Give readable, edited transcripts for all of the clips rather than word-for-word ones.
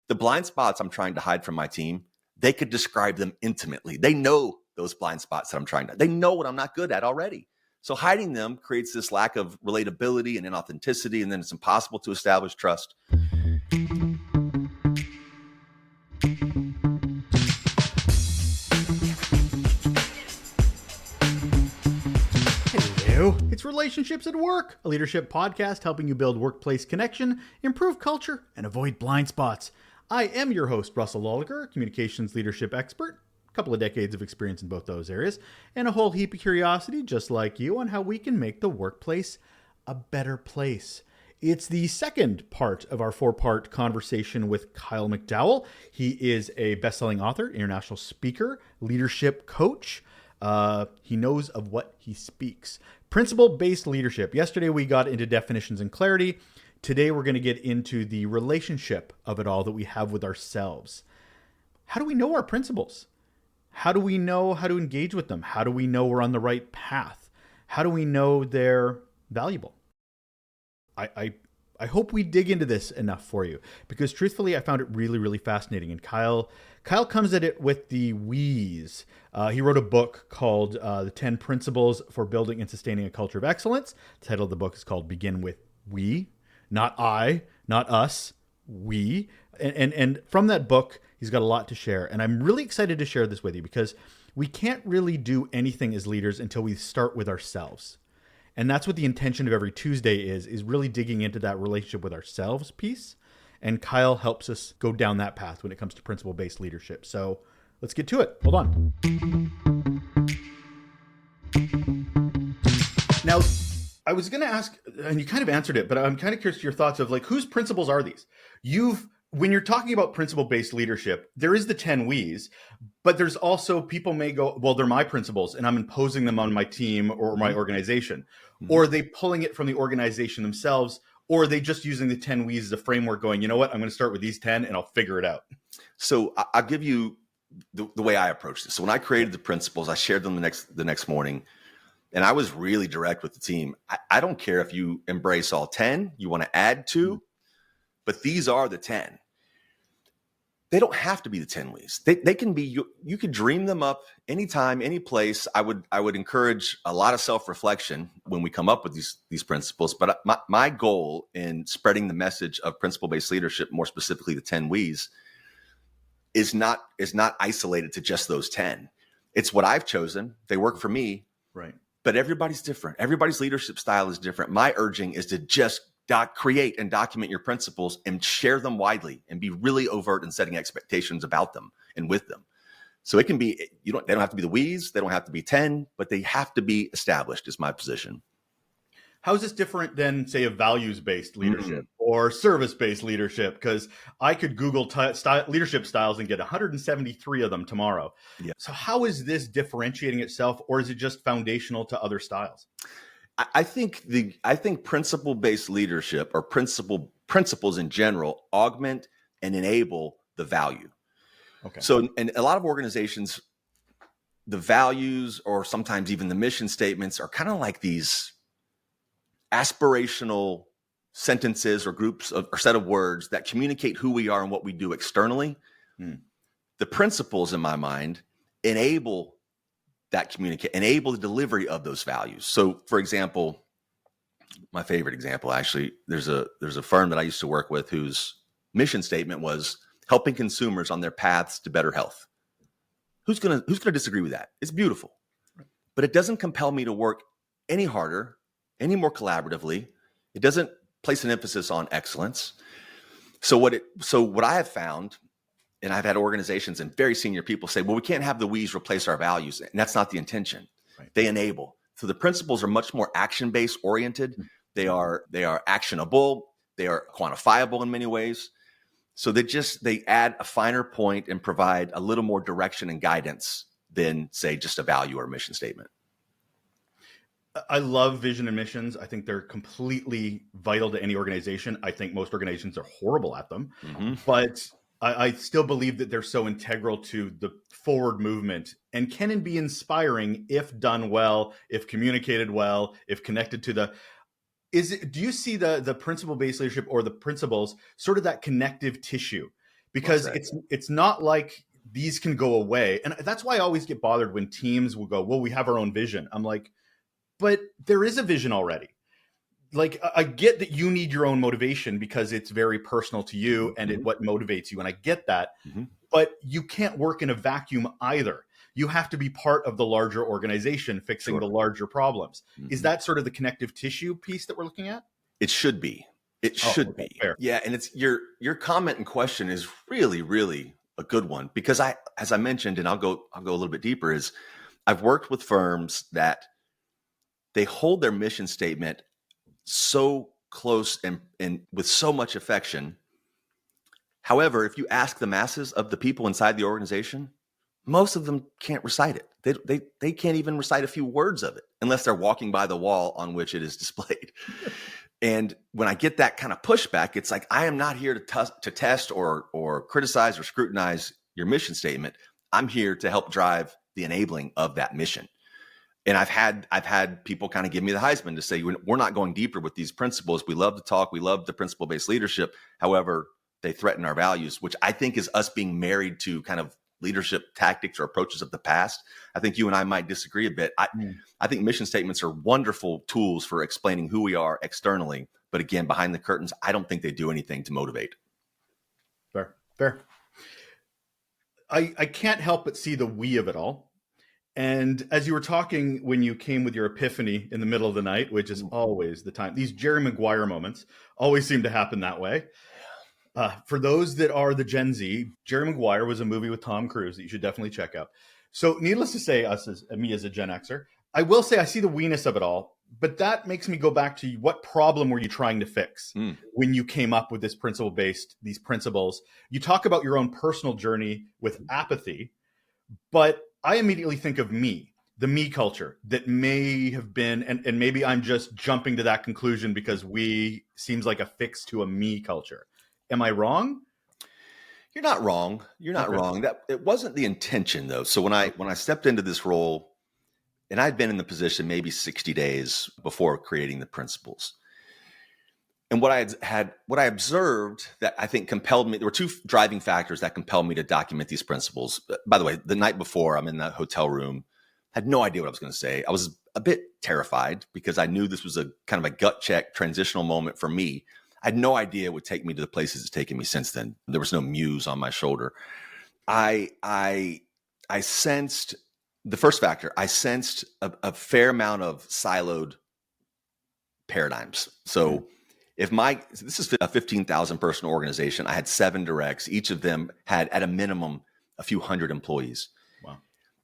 The blind spots I'm trying to hide from my team, they could describe them intimately. They know those blind spots that they know what I'm not good at already. So hiding them creates this lack of relatability and inauthenticity, and then it's impossible to establish trust. Hello, it's Relationships at Work, a leadership podcast helping you build workplace connection, improve culture, and avoid blind spots. I am your host, Russell Lolliger, communications leadership expert, a couple of decades of experience in both those areas, and a whole heap of curiosity, just like you, on how we can make the workplace a better place. It's the second part of our four-part conversation with Kyle McDowell. He is a best-selling author, international speaker, leadership coach. He knows of what he speaks. Principle-based leadership. Yesterday we got into definitions and clarity. Today we're going to get into the relationship of it all that we have with ourselves. How do we know our principles? How do we know how to engage with them? How do we know we're on the right path? How do we know they're valuable? I hope we dig into this enough for you, because truthfully, I found it really, really fascinating. And Kyle comes at it with the we's. He wrote a book called The 10 Principles for Building and Sustaining a Culture of Excellence. The title of the book is called Begin with We, not I, not us, we. And from that book, he's got a lot to share. And I'm really excited to share this with you, because we can't really do anything as leaders until we start with ourselves. And that's what the intention of every Tuesday is really digging into that relationship with ourselves piece. And Kyle helps us go down that path when it comes to principle-based leadership. So let's get to it. Hold on. Now, I was going to ask, and you kind of answered it, but I'm kind of curious to your thoughts of, like, whose principles are these? When you're talking about principle-based leadership, there is the 10 we's, but there's also, people may go, well, they're my principles and I'm imposing them on my team or my organization. Mm-hmm. Or are they pulling it from the organization themselves? Or are they just using the 10 we's as a framework going, you know what, I'm going to start with these 10 and I'll figure it out? So I'll give you the way I approached this. So when I created the principles, I shared them the next morning, and I was really direct with the team. I don't care if you embrace all 10, you want to add 2, but these are the 10. They don't have to be the 10 we's. They can be, you could dream them up anytime, any place. I would encourage a lot of self-reflection when we come up with these principles. But my goal in spreading the message of principle-based leadership, more specifically the 10 we's, is not isolated to just those 10. It's what I've chosen. They work for me. Right. But everybody's different. Everybody's leadership style is different. My urging is to just create and document your principles and share them widely and be really overt in setting expectations about them and with them. So it can be, they don't have to be the we's, they don't have to be 10, but they have to be established, is my position. How is this different than, say, a values-based leadership or service-based leadership? Because I could Google leadership styles and get 173 of them tomorrow. Yeah. So how is this differentiating itself, or is it just foundational to other styles? I think principle-based leadership, or principles in general, augment and enable the value. Okay. So in a lot of organizations, the values, or sometimes even the mission statements, are kind of like these aspirational sentences or groups of, or set of words that communicate who we are and what we do externally. The principles, in my mind, enable the delivery of those values. So, for example, my favorite example, actually, there's a firm that I used to work with whose mission statement was helping consumers on their paths to better health. Who's gonna disagree with that? It's beautiful, but it doesn't compel me to work any harder, any more collaboratively. It doesn't place an emphasis on excellence. So what I have found, and I've had organizations and very senior people say, well, we can't have the we's replace our values. And that's not the intention. Right. They enable. So the principles are much more action-based oriented. They are actionable. They are quantifiable in many ways. So they add a finer point and provide a little more direction and guidance than, say, just a value or a mission statement. I love vision and missions. I think they're completely vital to any organization. I think most organizations are horrible at them, but I still believe that they're so integral to the forward movement and can be inspiring if done well, if communicated well, if connected to the. Do you see the principle-based leadership or the principles sort of that connective tissue? because Well it's not like these can go away. And that's why I always get bothered when teams will go, well, we have our own vision. I'm like, but there is a vision already. Like, I get that you need your own motivation because it's very personal to you and what motivates you. And I get that, but you can't work in a vacuum either. You have to be part of the larger organization fixing the larger problems. Is that sort of the connective tissue piece that we're looking at? It should be. It should be. Fair. Yeah. And it's your comment and question is really, really a good one, because as I mentioned, and I'll go a little bit deeper, is I've worked with firms that they hold their mission statement so close and with so much affection. However, if you ask the masses of the people inside the organization, most of them can't recite it. They can't even recite a few words of it unless they're walking by the wall on which it is displayed. And when I get that kind of pushback, it's like, I am not here to test or criticize or scrutinize your mission statement. I'm here to help drive the enabling of that mission. And I've had people kind of give me the Heisman to say, we're not going deeper with these principles. We love to talk. We love the principle-based leadership. However, they threaten our values, which I think is us being married to kind of leadership tactics or approaches of the past. I think you and I might disagree a bit. I think mission statements are wonderful tools for explaining who we are externally. But again, behind the curtains, I don't think they do anything to motivate. Fair. I can't help but see the we of it all. And as you were talking, when you came with your epiphany in the middle of the night, which is always the time, these Jerry Maguire moments always seem to happen that way. For those that are the Gen Z, Jerry Maguire was a movie with Tom Cruise that you should definitely check out. So needless to say, me as a Gen Xer, I will say I see the weeness of it all, but that makes me go back to what problem were you trying to fix when you came up with these principles? You talk about your own personal journey with apathy, but I immediately think of the me culture that may have been, and maybe I'm just jumping to that conclusion because we seems like a fix to a me culture. Am I wrong? You're not wrong. You're not wrong. That it wasn't the intention though. So when I stepped into this role, and I'd been in the position maybe 60 days before creating the principles. And what I observed that I think compelled me, there were two driving factors that compelled me to document these principles. By the way, the night before, I'm in that hotel room, had no idea what I was going to say. I was a bit terrified because I knew this was a kind of a gut check transitional moment for me. I had no idea it would take me to the places it's taken me since then. There was no muse on my shoulder. I sensed the first factor. I sensed a fair amount of siloed paradigms. So this is a 15,000 person organization. I had 7 directs. Each of them had at a minimum a few hundred employees. Wow.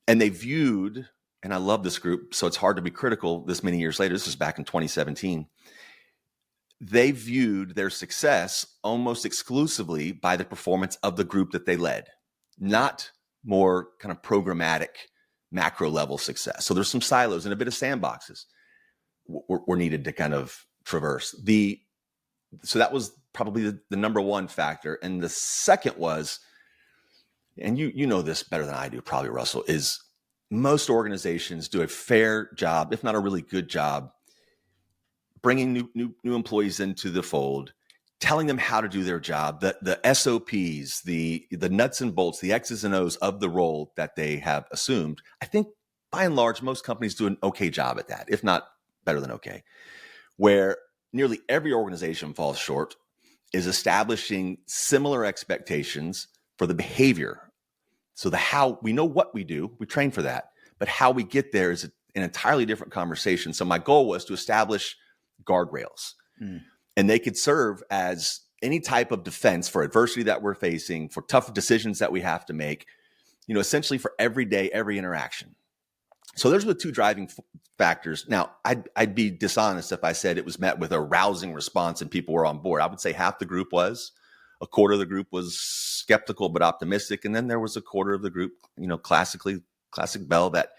And they viewed, and I love this group, so it's hard to be critical this many years later. This is back in 2017. They viewed their success almost exclusively by the performance of the group that they led, not more kind of programmatic macro level success. So there's some silos and a bit of sandboxes were needed to kind of traverse. So that was probably the number one factor. And the second was, and you know this better than I do, probably, Russell, is most organizations do a fair job, if not a really good job, bringing new employees into the fold, telling them how to do their job, the SOPs, the nuts and bolts, the X's and O's of the role that they have assumed. I think by and large, most companies do an okay job at that, if not better than okay. Where nearly every organization falls short is establishing similar expectations for the behavior. So the how, we know what we do, we train for that, but how we get there is an entirely different conversation. So my goal was to establish guardrails, and they could serve as any type of defense for adversity that we're facing, for tough decisions that we have to make, essentially for every day, every interaction. So those were the two driving factors. Now, I'd be dishonest if I said it was met with a rousing response and people were on board. I would say half the group was, a quarter of the group was skeptical but optimistic, and then there was a quarter of the group, classic Bell, that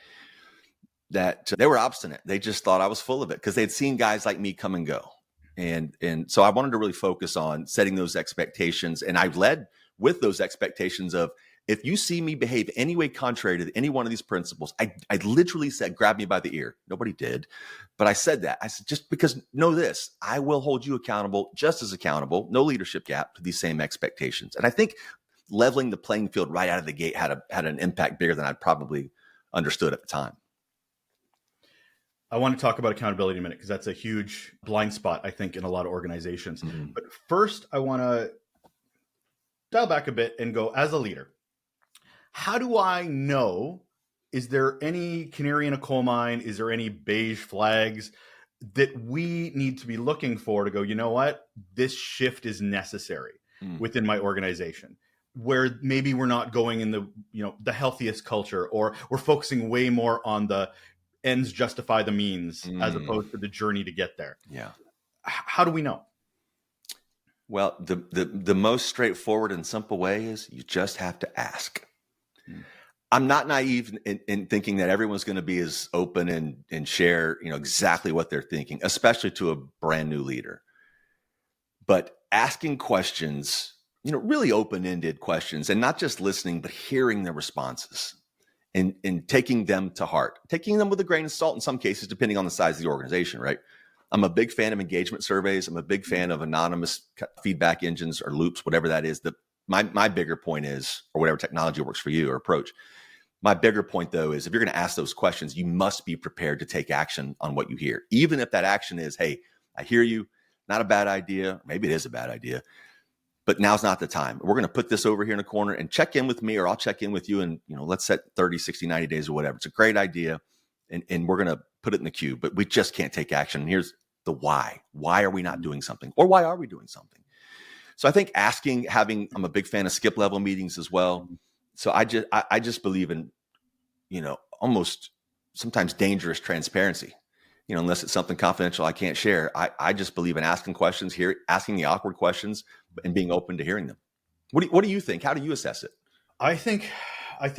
they were obstinate. They just thought I was full of it because they'd seen guys like me come and go. And so I wanted to really focus on setting those expectations. And I led with those expectations of, if you see me behave any way contrary to any one of these principles, I literally said, grab me by the ear. Nobody did. But I said that. I said, just because know this, I will hold you accountable, just as accountable, no leadership gap, to these same expectations. And I think leveling the playing field right out of the gate had an impact bigger than I probably understood at the time. I want to talk about accountability in a minute because that's a huge blind spot, I think, in a lot of organizations. Mm-hmm. But first, I want to dial back a bit and go, as a leader, how do I know, is there any canary in a coal mine? Is there any beige flags that we need to be looking for to go, you know what, this shift is necessary within my organization, where maybe we're not going in the healthiest culture, or we're focusing way more on the ends justify the means as opposed to the journey to get there. Yeah. How do we know? Well, the most straightforward and simple way is you just have to ask. I'm not naive in thinking that everyone's going to be as open and share, exactly what they're thinking, especially to a brand new leader. But asking questions, really open-ended questions, and not just listening, but hearing the responses and taking them to heart, taking them with a grain of salt in some cases, depending on the size of the organization, right? I'm a big fan of engagement surveys. I'm a big fan of anonymous feedback engines or loops, whatever that is. My bigger point is, or whatever technology works for you or approach. My bigger point, though, is if you're going to ask those questions, you must be prepared to take action on what you hear. Even if that action is, hey, I hear you, not a bad idea. Maybe it is a bad idea, but now's not the time. We're going to put this over here in a corner and check in with me, or I'll check in with you. And, let's set 30, 60, 90 days or whatever. It's a great idea. And we're going to put it in the queue, but we just can't take action. And here's the why. Why are we not doing something? Or why are we doing something? So I think I'm a big fan of skip level meetings as well. So I just believe in, almost sometimes dangerous transparency, unless it's something confidential I can't share. I just believe in asking questions, asking the awkward questions, and being open to hearing them. What do you think? How do you assess it? I think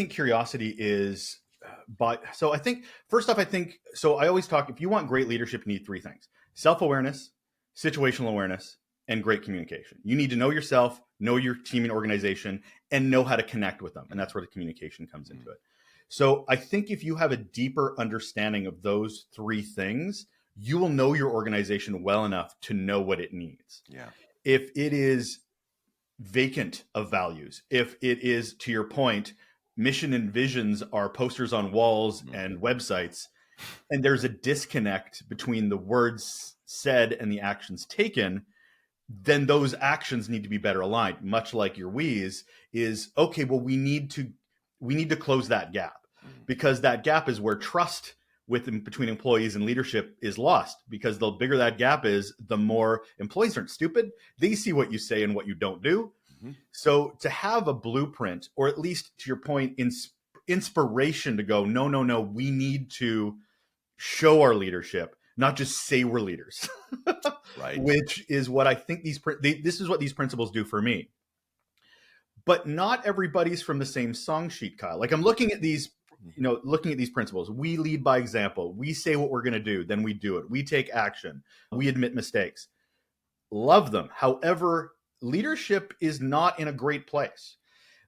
curiosity is, so I think, first off, so I always talk, if you want great leadership, you need three things: self-awareness, situational awareness, and great communication. You need to know yourself, know your team and organization, and know how to connect with them. And that's where the communication comes into it. So I think if you have a deeper understanding of those three things, you will know your organization well enough to know what it needs. Yeah. If it is vacant of values, if it is, to your point, mission and visions are posters on walls and websites, and there's a disconnect between the words said and the actions taken, then those actions need to be better aligned. Much like your wheeze is, okay, well, we need to close that gap, because that gap is where trust between employees and leadership is lost, because the bigger that gap is, the more employees aren't stupid. They see what you say and what you don't do. So to have a blueprint, or at least, to your point, inspiration to go, no, we need to show our leadership, not just say we're leaders. Right. Which is what I think this is what these principles do for me. But not everybody's from the same song sheet, Kyle. Like, I'm looking at these, looking at these principles. We lead by example. We say what we're going to do, then we do it. We take action. We admit mistakes. Love them. However, leadership is not in a great place.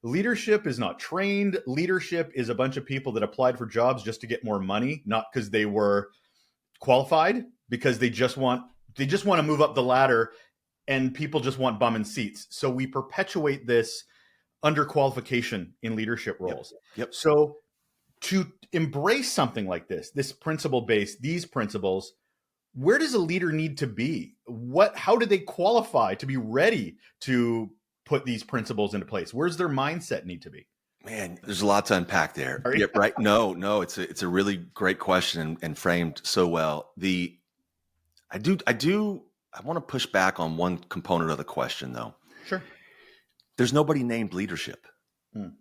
Leadership is not trained. Leadership is a bunch of people that applied for jobs just to get more money, not because they were qualified, because they just want to move up the ladder, and people just want bum and seats. So we perpetuate this underqualification in leadership roles. Yep. So to embrace something like this principle-based, these principles, where does a leader need to be? How do they qualify to be ready to put these principles into place? Where's their mindset need to be? Man, there's a lot to unpack there. Yeah, right. No, it's a really great question and framed so well. I want to push back on one component of the question, though. Sure. There's nobody named leadership. You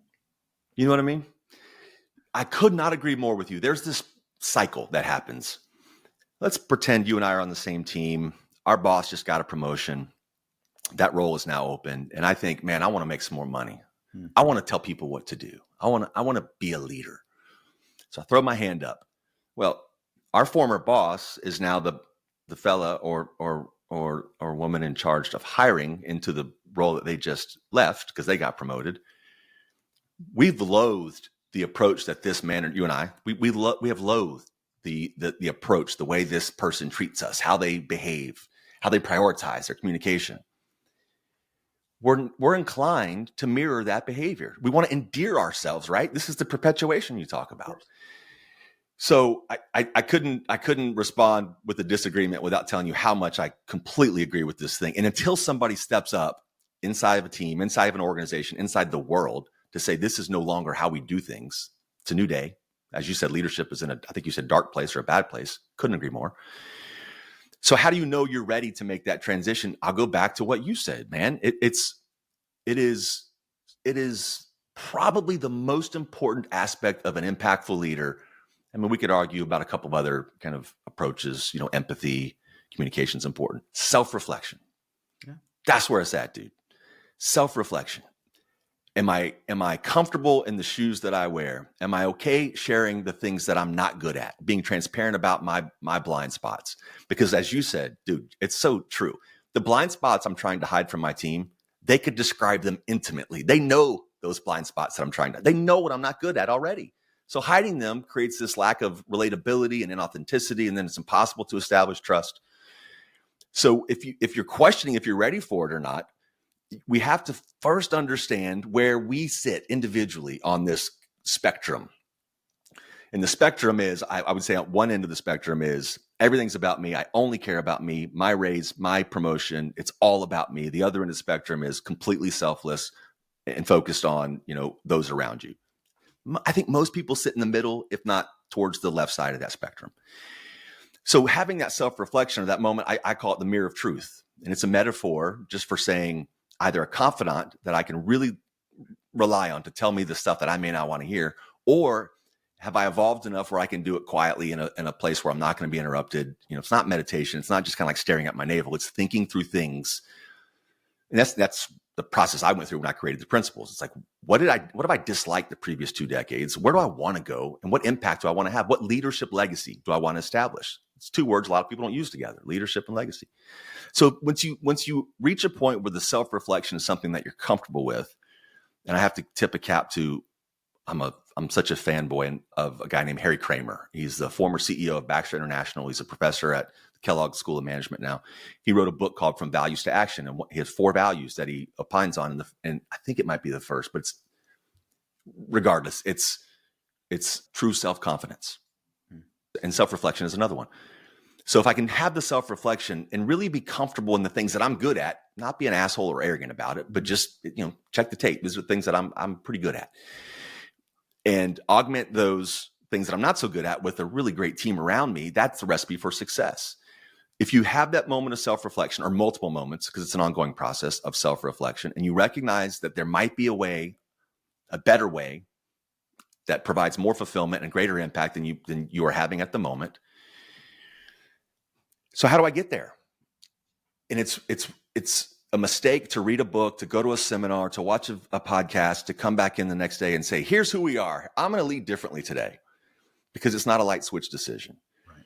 know what I mean? I could not agree more with you. There's this cycle that happens. Let's pretend you and I are on the same team. Our boss just got a promotion. That role is now open. And I think, man, I want to make some more money. I want to tell people what to do. I want to be a leader. So I throw my hand up. Well, our former boss is now the fella or woman in charge of hiring into the role that they just left because they got promoted. We've loathed the approach that this man, you and I, we have loathed the approach, the way this person treats us, how they behave, how they prioritize their communication. we're inclined to mirror that behavior. We want to endear ourselves, right? This is the perpetuation you talk about. So I couldn't respond with a disagreement without telling you how much I completely agree with this thing. And until somebody steps up inside of a team, inside of an organization, inside the world to say this is no longer how we do things, it's a new day. As you said, leadership is in I think you said dark place or a bad place. Couldn't agree more. So how do you know you're ready to make that transition? I'll go back to what you said, man. It is probably the most important aspect of an impactful leader. I mean, we could argue about a couple of other kind of approaches, empathy, communication is important. Self-reflection. Yeah. That's where it's at, dude. Self-reflection. Am I comfortable in the shoes that I wear? Am I okay sharing the things that I'm not good at? Being transparent about my blind spots? Because as you said, dude, it's so true. The blind spots I'm trying to hide from my team, they could describe them intimately. They know those blind spots that they know what I'm not good at already. So hiding them creates this lack of relatability and inauthenticity, and then it's impossible to establish trust. So if you're questioning if you're ready for it or not, we have to first understand where we sit individually on this spectrum. And the spectrum is, I would say at one end of the spectrum is everything's about me. I only care about me, my raise, my promotion. It's all about me. The other end of the spectrum is completely selfless and focused on, those around you. I think most people sit in the middle, if not towards the left side of that spectrum. So having that self-reflection or that moment, I call it the mirror of truth. And it's a metaphor just for saying either a confidant that I can really rely on to tell me the stuff that I may not want to hear, or have I evolved enough where I can do it quietly in a place where I'm not going to be interrupted? It's not meditation. It's not just kind of like staring at my navel. It's thinking through things. And that's the process I went through when I created the principles. It's like, what have I disliked the previous 2 decades? Where do I want to go? And what impact do I want to have? What leadership legacy do I want to establish? It's 2 words a lot of people don't use together, leadership and legacy. So once you reach a point where the self-reflection is something that you're comfortable with, and I have to tip a cap to, I'm such a fanboy of a guy named Harry Kramer. He's the former CEO of Baxter International. He's a professor at the Kellogg School of Management now. He wrote a book called From Values to Action, and he has 4 values that he opines on. And I think it might be the first, but regardless, it's true self-confidence. And self-reflection is another one. So if I can have the self-reflection and really be comfortable in the things that I'm good at, not be an asshole or arrogant about it, but just, check the tape. These are things that I'm pretty good at. And augment those things that I'm not so good at with a really great team around me. That's the recipe for success. If you have that moment of self-reflection, or multiple moments, because it's an ongoing process of self-reflection, and you recognize that there might be a better way that provides more fulfillment and greater impact than you are having at the moment. So how do I get there? And it's a mistake to read a book, to go to a seminar, to watch a podcast, to come back in the next day and say, here's who we are. I'm going to lead differently today, because it's not a light switch decision. Right.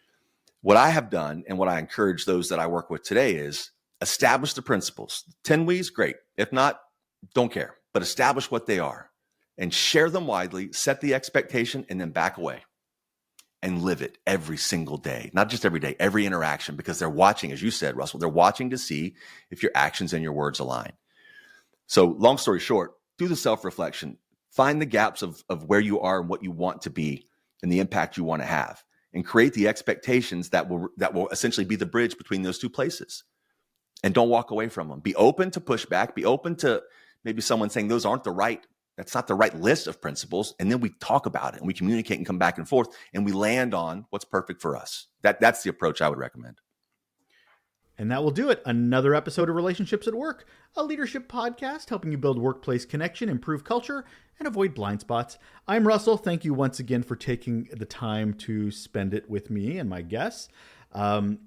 What I have done, and what I encourage those that I work with today, is establish the principles. 10 W's, great. If not, don't care, but establish what they are and share them widely, set the expectation, and then back away and live it every single day. Not just every day, every interaction, because they're watching, as you said, Russell, they're watching to see if your actions and your words align. So long story short, do the self-reflection, find the gaps of where you are and what you want to be and the impact you want to have, and create the expectations that will essentially be the bridge between those 2 places. And don't walk away from them. Be open to pushback, be open to maybe someone saying that's not the right list of principles. And then we talk about it and we communicate and come back and forth, and we land on what's perfect for us. That's the approach I would recommend. And that will do it. Another episode of Relationships at Work, a leadership podcast helping you build workplace connection, improve culture, and avoid blind spots. I'm Russell. Thank you once again for taking the time to spend it with me and my guests. How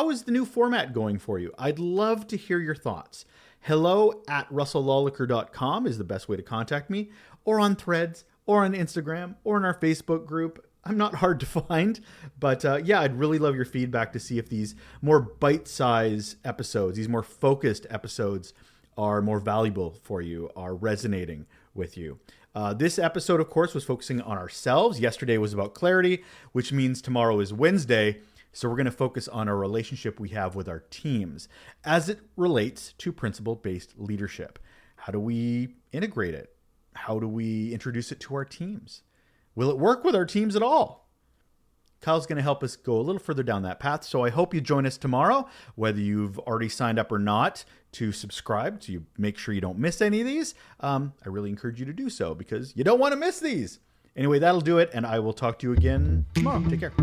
is the new format going for you? I'd love to hear your thoughts. hello@russelllawlicker.com is the best way to contact me, or on Threads, or on Instagram, or in our Facebook group. I'm not hard to find, but I'd really love your feedback to see if these more bite-sized episodes, these more focused episodes, are more valuable for you, are resonating with you. This episode, of course, was focusing on ourselves. Yesterday was about clarity, which means tomorrow is Wednesday. So we're going to focus on our relationship we have with our teams as it relates to principle-based leadership. How do we integrate it? How do we introduce it to our teams? Will it work with our teams at all? Kyle's going to help us go a little further down that path. So I hope you join us tomorrow, whether you've already signed up or not, to subscribe so you make sure you don't miss any of these. I really encourage you to do so because you don't want to miss these. Anyway, that'll do it. And I will talk to you again tomorrow. Take care.